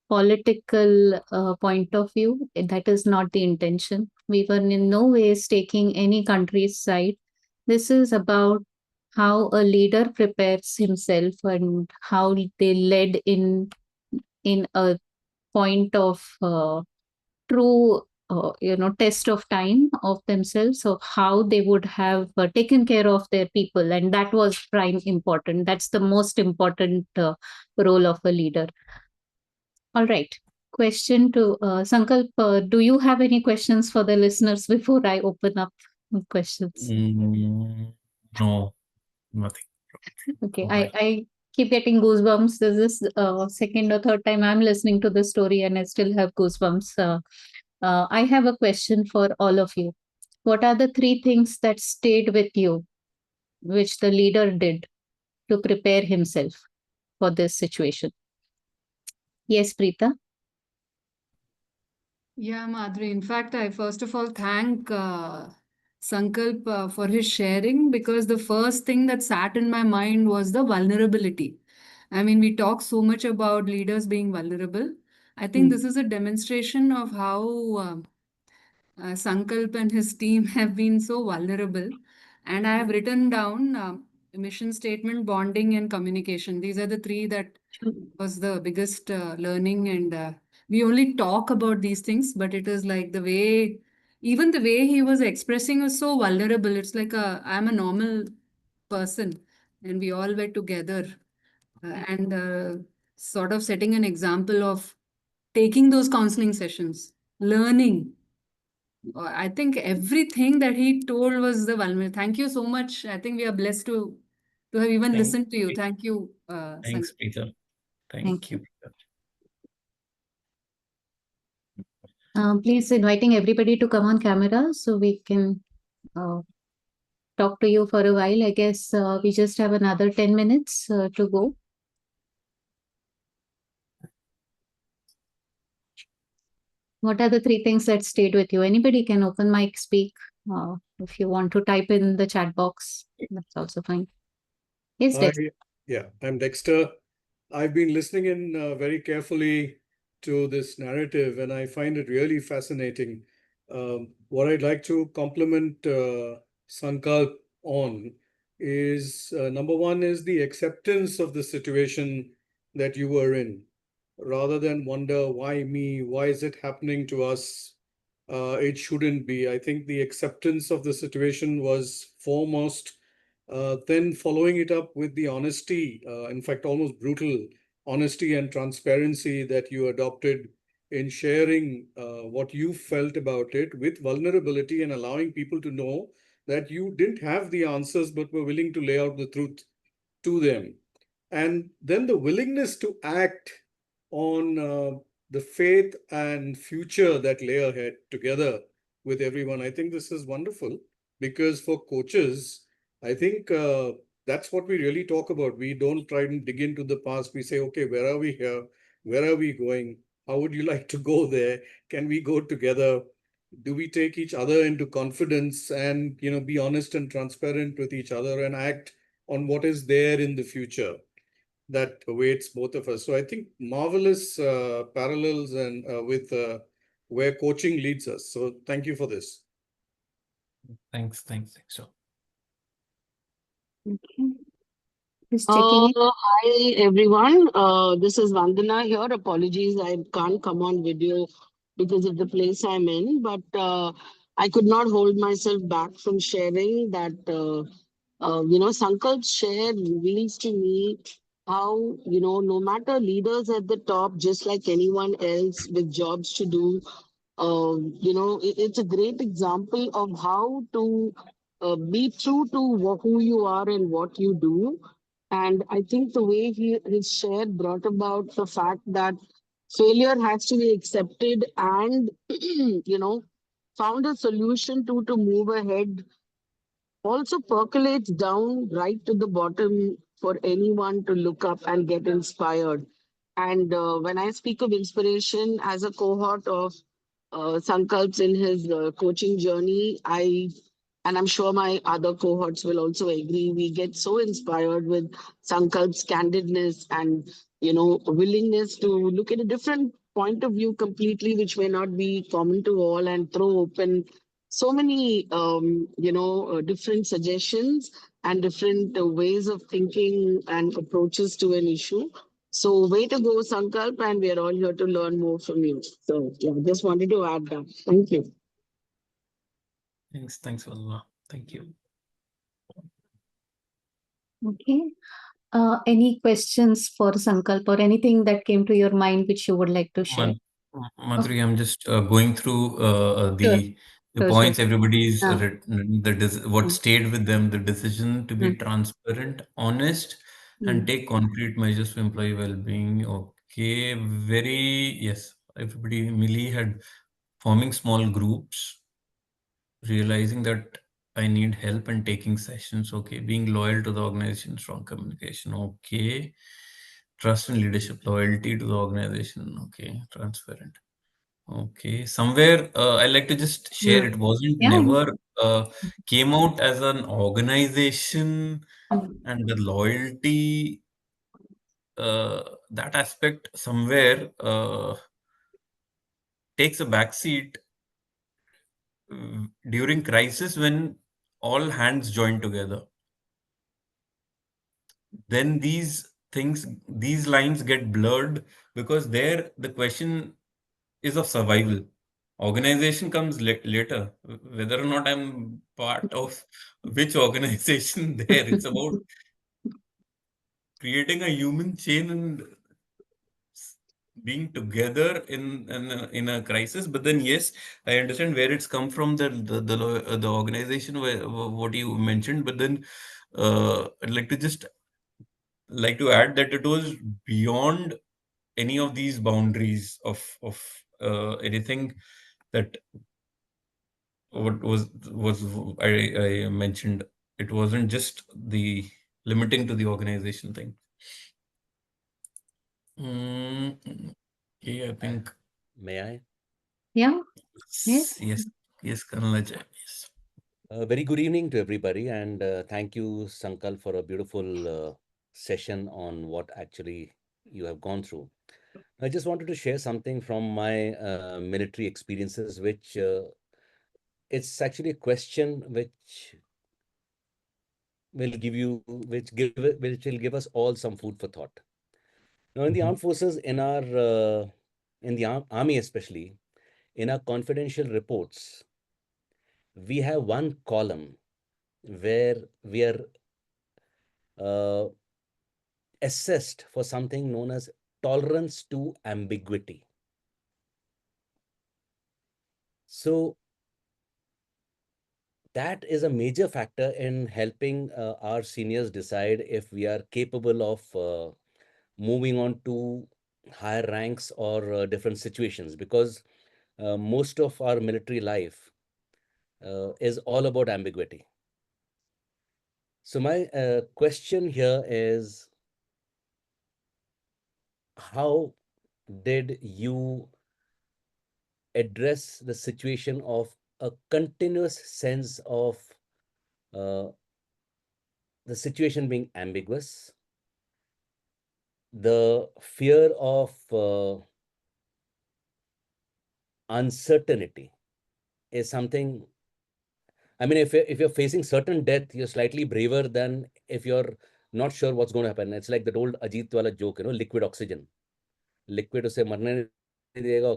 Speaker 3: political point of view. That is not the intention. We were in no ways taking any country's side. This is about how a leader prepares himself and how they led in a point of true test of time of themselves, of how they would have taken care of their people, and that was prime important. That's the most important role of a leader. All right. Question to Sankalp. Do you have any questions for the listeners before I open up questions?
Speaker 2: No, nothing.
Speaker 3: Okay,
Speaker 2: All
Speaker 3: I,
Speaker 2: right.
Speaker 3: I keep getting goosebumps. This is second or third time I'm listening to this story and I still have goosebumps. I have a question for all of you. What are the three things that stayed with you, which the leader did to prepare himself for this situation? Yes, Preeta.
Speaker 4: Yeah, Madhuri. In fact, I first of all thank Sankalp for his sharing, because the first thing that sat in my mind was the vulnerability. I mean, we talk so much about leaders being vulnerable. I think this is a demonstration of how Sankalp and his team have been so vulnerable. And I have written down mission statement, bonding, and communication. These are the three that was the biggest learning. And we only talk about these things, but it is like the way, even the way he was expressing was so vulnerable. It's like I'm a normal person, and we all were together and sort of setting an example of taking those counseling sessions, learning. I think everything that he told was the vulnerable. Thank you so much. I think we are blessed to to have even
Speaker 2: Thank
Speaker 4: listened to you.
Speaker 2: you.
Speaker 4: Thank you,
Speaker 2: Thanks,
Speaker 4: Sankalp.
Speaker 2: Peter.
Speaker 3: Thank
Speaker 2: Thank you,
Speaker 3: you.
Speaker 2: Peter.
Speaker 3: Please inviting everybody to come on camera so we can talk to you for a while. I guess we just have another 10 minutes to go. What are the 3 things that stayed with you? Anybody can open mic, speak. If you want to type in the chat box, that's also fine. Yes, Dexter.
Speaker 5: I'm Dexter. I've been listening in very carefully to this narrative, and I find it really fascinating. What I'd like to compliment Sankalp on is number one is the acceptance of the situation that you were in, rather than wonder why me, why is it happening to us? It shouldn't be. I think the acceptance of the situation was foremost. Then following it up with the honesty, in fact, almost brutal honesty and transparency that you adopted in sharing what you felt about it with vulnerability and allowing people to know that you didn't have the answers but were willing to lay out the truth to them. And then the willingness to act on the faith and future that lay ahead together with everyone. I think this is wonderful because for coaches, I think that's what we really talk about. We don't try and dig into the past. We say, okay, where are we here? Where are we going? How would you like to go there? Can we go together? Do we take each other into confidence and be honest and transparent with each other and act on what is there in the future that awaits both of us? So I think marvelous parallels and with where coaching leads us. So thank you for this.
Speaker 2: Thanks. So
Speaker 3: Okay. Just checking in.
Speaker 6: Hi everyone. This is Vandana here. Apologies, I can't come on video because of the place I'm in, but I could not hold myself back from sharing that. Sankalp's share reveals to me how, no matter leaders at the top, just like anyone else with jobs to do, it's a great example of how to be true to who you are and what you do. And I think the way his share brought about the fact that failure has to be accepted and, found a solution to move ahead also percolates down right to the bottom for anyone to look up and get inspired. And when I speak of inspiration as a cohort of Sankalps in his coaching journey, and I'm sure my other cohorts will also agree, we get so inspired with Sankalp's candidness and, willingness to look at a different point of view completely, which may not be common to all, and throw open so many, different suggestions and different ways of thinking and approaches to an issue. So way to go, Sankalp, and we are all here to learn more from you. So yeah, just wanted to add that. Thank you.
Speaker 2: thanks, Valva. Thank you.
Speaker 3: Okay. Any questions for Sankalp or anything that came to your mind which you would like to share?
Speaker 2: Madhuri, I'm just going through the
Speaker 3: Sure.
Speaker 2: points everybody's
Speaker 3: Yeah.
Speaker 2: what stayed with them, the decision to be
Speaker 3: Mm.
Speaker 2: transparent, honest, and take concrete measures for employee well-being. Okay, yes. Everybody, Millie had forming small groups, realizing that I need help and taking sessions. Okay, being loyal to the organization, strong communication. Okay, trust and leadership, loyalty to the organization. Okay, transparent. Okay, somewhere I like to just share. It wasn't
Speaker 3: Yeah.
Speaker 2: never came out as an organization, and the loyalty, that aspect somewhere takes a backseat during crisis when all hands join together. Then these lines get blurred because there the question is of survival. Organization comes later, whether or not I'm part of which organization there. It's about creating a human chain and being together in a crisis. But then yes, I understand where it's come from, the organization where what you mentioned. But then I'd like to add that it was beyond any of these boundaries of anything that what was I mentioned. It wasn't just the limiting to the organization thing. Okay, I think.
Speaker 7: May I?
Speaker 3: Yeah. Yes.
Speaker 2: Yes, Colonel Ajay. Yes.
Speaker 7: Very good evening to everybody, and thank you, Sankalp, for a beautiful session on what actually you have gone through. I just wanted to share something from my military experiences, which it's actually a question which will give us all some food for thought. Now, in the armed forces, in the army especially, in our confidential reports, we have one column where we are uh, assessed for something known as tolerance to ambiguity. So that is a major factor in helping our seniors decide if we are capable of moving on to higher ranks or different situations, because most of our military life is all about ambiguity. So my question here is, how did you address the situation of a continuous sense of uh, the situation being ambiguous, the fear of uncertainty is something. I mean, if you're facing certain death, you're slightly braver than if you're not sure what's going to happen. It's like that old Ajit wala joke, liquid oxygen. Liquid उसे मरने नहीं देगा,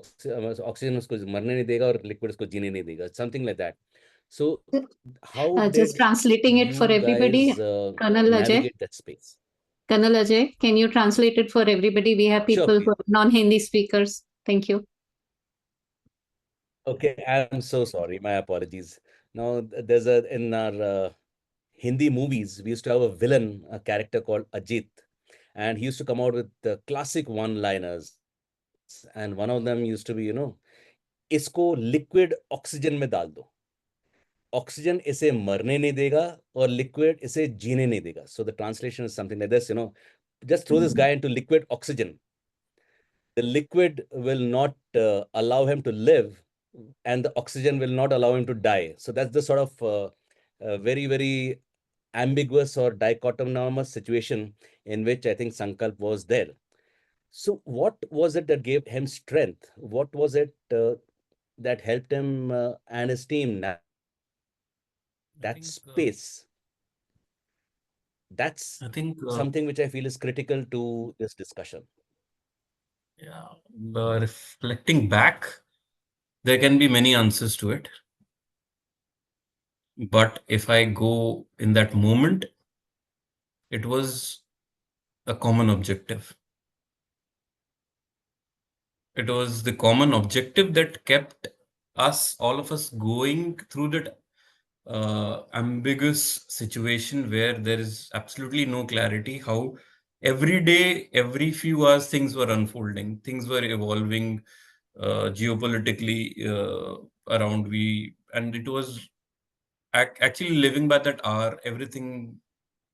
Speaker 7: oxygen उसको मरने नहीं देगा, और liquid उसको जीने नहीं देगा. Something like that. So how
Speaker 3: Just
Speaker 7: did
Speaker 3: translating it for
Speaker 7: you
Speaker 3: everybody,
Speaker 7: guys
Speaker 3: Colonel Ajay.
Speaker 7: navigate that space?
Speaker 3: Colonel Ajay, can you translate it for everybody? We have
Speaker 7: Sure,
Speaker 3: people who
Speaker 7: please.
Speaker 3: are non-Hindi speakers. Thank you.
Speaker 7: Okay, I'm so sorry. My apologies. Now, there's in our Hindi movies, we used to have a villain, a character called Ajit, and he used to come out with the classic one-liners, and one of them used to be, इसको liquid oxygen में डाल दो, oxygen इसे मरने नहीं देगा और liquid इसे जीने नहीं देगा. So the translation is something like this, just throw this guy into liquid oxygen. The liquid will not allow him to live, and the oxygen will not allow him to die. So that's the sort of very, very ambiguous or dichotomous situation in which I think Sankalp was there. So what was it that gave him strength? What was it that helped him and his team navigate that space? That's
Speaker 2: I think
Speaker 7: something which I feel is critical to this discussion.
Speaker 2: yeah, reflecting back, there can be many answers to it. But if I go in that moment, it was a common objective. It was the common objective that kept us, all of us, going through that ambiguous situation where there is absolutely no clarity how every day, every few hours, things were unfolding, things were evolving geopolitically around we, and it was actually living by that hour, everything.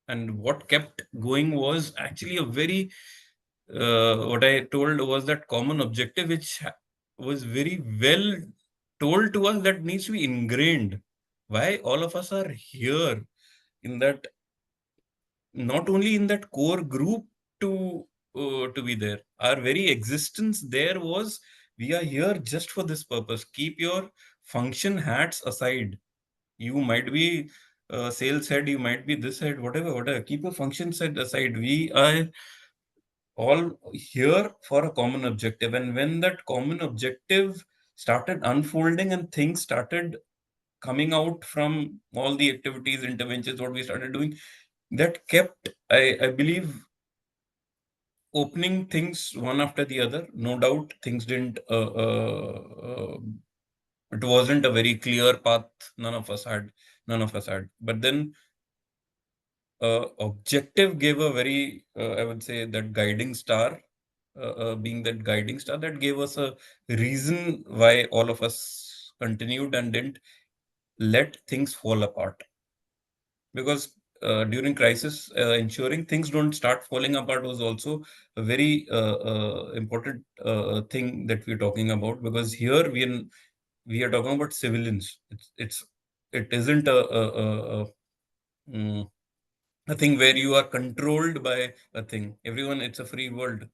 Speaker 2: And what kept going was actually a very what I told was that common objective, which was very well told to us, that needs to be ingrained. Why all of us are here in that, not only in that core group to be there. Our very existence there was, we are here just for this purpose. Keep your function hats aside. You might be sales head, you might be this head, whatever. Keep your function set aside. We are all here for a common objective. And when that common objective started unfolding and things started coming out from all the activities, interventions, what we started doing, that kept, I believe, opening things one after the other. No doubt things didn't, it wasn't a very clear path. None of us had. But then objective gave a very, I would say, that guiding star, being that guiding star that gave us a reason why all of us continued and didn't let things fall apart. Because during crisis, ensuring things don't start falling apart was also a very important thing that we're talking about. Because here we are talking about civilians. It isn't mm, a thing where you are controlled by a thing. Everyone, it's a free world.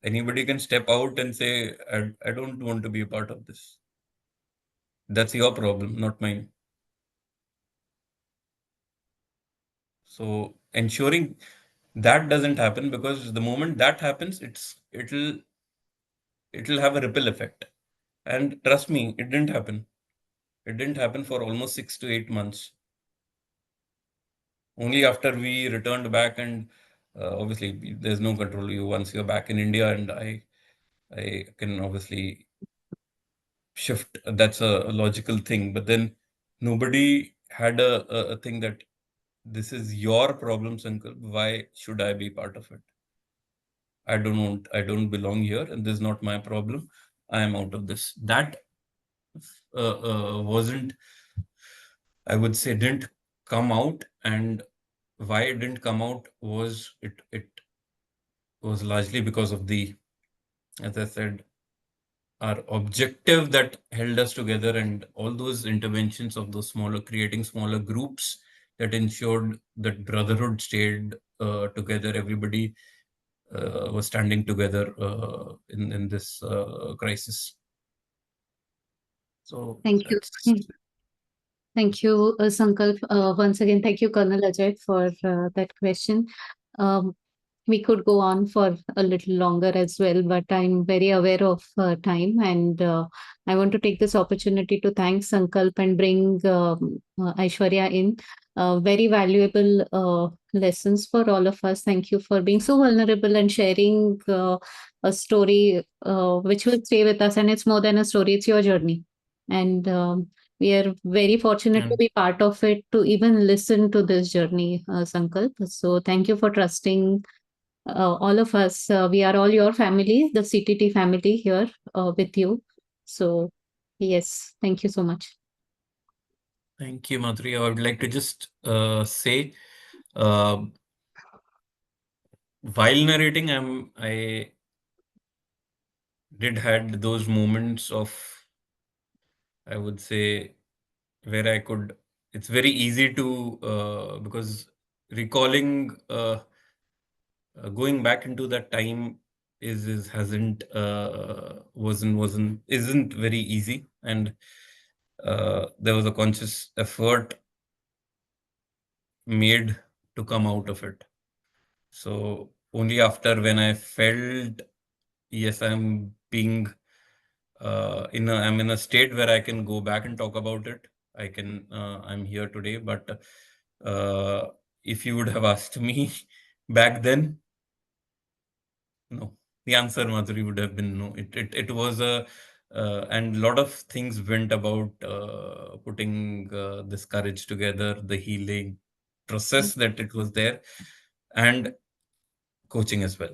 Speaker 2: Anybody can step out and say, I don't want to be a part of this. That's your problem, not mine. So ensuring that doesn't happen, because the moment that happens, it'll have a ripple effect. And trust me, it didn't happen. It didn't happen for almost 6 to 8 months. Only after we returned back, and obviously there's no control. You once you're back in India, and I can obviously shift. That's a logical thing. But then nobody had a thing that this is your problem, Sankalp. Why should I be part of it? I don't belong here, and this is not my problem. I am out of this. That wasn't, I would say, didn't come out. And why it didn't come out was it was largely because of the, as I said, our objective that held us together, and all those interventions of those smaller, creating smaller groups that ensured that brotherhood stayed together. Everybody was standing together in this crisis. So
Speaker 3: Thank you.
Speaker 2: that's
Speaker 3: Thank you, Sankalp. Once again, thank you, Colonel Ajay, for that question. Um, we could go on for a little longer as well, but I'm very aware of time, and I want to take this opportunity to thank Sankalp and bring Aishwarya in. Very valuable lessons for all of us. Thank you for being so vulnerable and sharing a story which will stay with us. And it's more than a story; it's your journey, and we are very fortunate to be part of it, to even listen to this journey, Sankalp. So thank you for trusting all of us. We are all your family, the CTT family here with you. So yes, thank you so much.
Speaker 2: Thank you, Madhuri. I would like to just say, uh, while narrating, I did had those moments of, I would say, where I could. It's very easy to because recalling, going back into that time is hasn't wasn't isn't very easy. And there was a conscious effort made to come out of it. So only after, when I felt, yes, I'm being I'm in a state where I can go back and talk about it. I'm here today. But if you would have asked me back then, no. The answer, Madhuri, would have been no. It was a and a lot of things went about putting this courage together, the healing process that it was there, and coaching as well.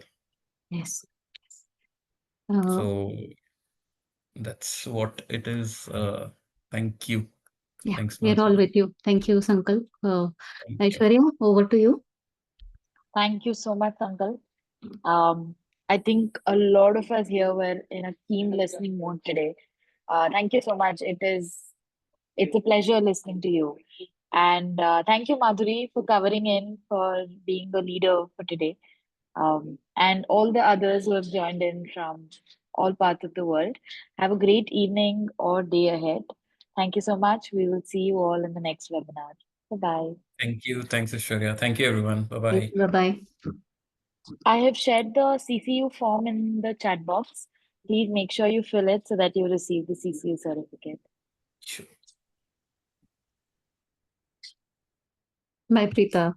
Speaker 3: Yes.
Speaker 2: So that's what it is. Thank you.
Speaker 3: Yeah,
Speaker 2: Thanks,
Speaker 3: we are all
Speaker 2: Madhuri.
Speaker 3: with you. Thank you, Sankalp.
Speaker 2: Thank you.
Speaker 3: Aishwarya, over to you.
Speaker 1: Thank you so much, Uncle. I think a lot of us here were in a keen listening mode today. Thank you so much. It's a pleasure listening to you. And thank you, Madhuri, for covering in, for being the leader for today. And all the others who have joined in from all parts of the world. Have a great evening or day ahead. Thank you so much. We will see you all in the next webinar. Bye bye.
Speaker 2: Thank you. Thanks, Aishwarya. Thank you, everyone. Bye-bye.
Speaker 3: Bye-bye.
Speaker 1: I have shared the CCU form in the chat box. Please make sure you fill it so that you receive the CCU certificate.
Speaker 2: Sure.
Speaker 3: Bye, Preeta.